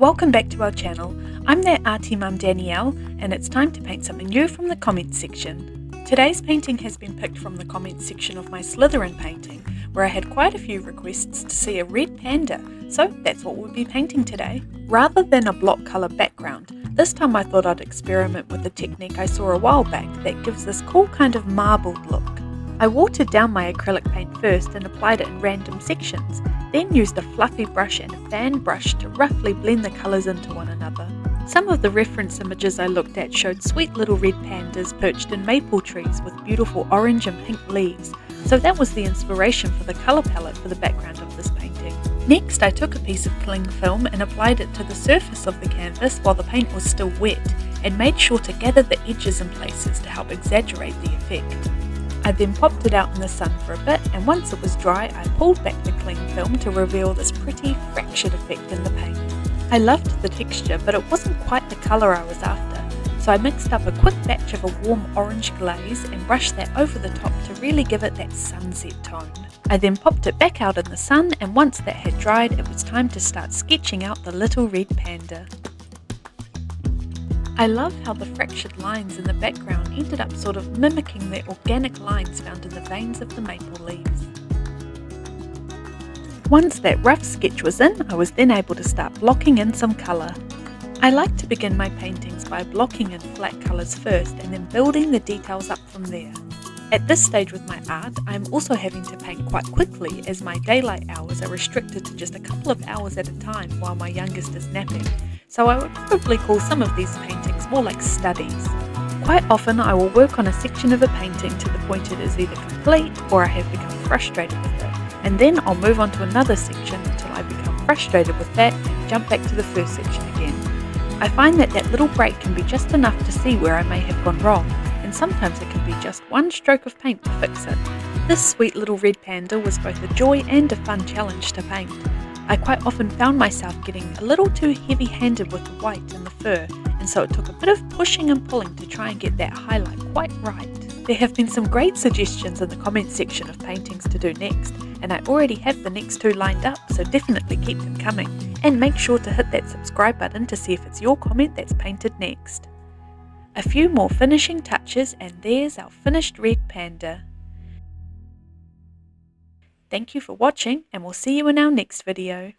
Welcome back to our channel. I'm that arty mum Danielle, and it's time to paint something new from the comments section. Today's painting has been picked from the comments section of my Slytherin painting, where I had quite a few requests to see a red panda, so that's what we'll be painting today. Rather than a block colour background, this time I thought I'd experiment with a technique I saw a while back that gives this cool kind of marbled look. I watered down my acrylic paint first and applied it in random sections, then used a fluffy brush and a fan brush to roughly blend the colours into one another. Some of the reference images I looked at showed sweet little red pandas perched in maple trees with beautiful orange and pink leaves, so that was the inspiration for the colour palette for the background of this painting. Next, I took a piece of cling film and applied it to the surface of the canvas while the paint was still wet, and made sure to gather the edges in places to help exaggerate the effect. I then popped it out in the sun for a bit, and once it was dry I pulled back the cling film to reveal this pretty fractured effect in the paint. I loved the texture, but it wasn't quite the colour I was after, so I mixed up a quick batch of a warm orange glaze and brushed that over the top to really give it that sunset tone. I then popped it back out in the sun, and once that had dried it was time to start sketching out the little red panda. I love how the fractured lines in the background ended up sort of mimicking the organic lines found in the veins of the maple leaves. Once that rough sketch was in, I was then able to start blocking in some colour. I like to begin my paintings by blocking in flat colours first and then building the details up from there. At this stage with my art, I am also having to paint quite quickly as my daylight hours are restricted to just a couple of hours at a time while my youngest is napping, so I would probably call some of these paintings more like studies. Quite often I will work on a section of a painting to the point it is either complete or I have become frustrated with it, and then I'll move on to another section until I become frustrated with that and jump back to the first section again. I find that little break can be just enough to see where I may have gone wrong, and sometimes it can be just one stroke of paint to fix it. This sweet little red panda was both a joy and a fun challenge to paint. I quite often found myself getting a little too heavy-handed with the white and the fur, and so it took a bit of pushing and pulling to try and get that highlight quite right. There have been some great suggestions in the comments section of paintings to do next, and I already have the next two lined up, so definitely keep them coming. And make sure to hit that subscribe button to see if it's your comment that's painted next. A few more finishing touches and there's our finished red panda. Thank you for watching, and we'll see you in our next video.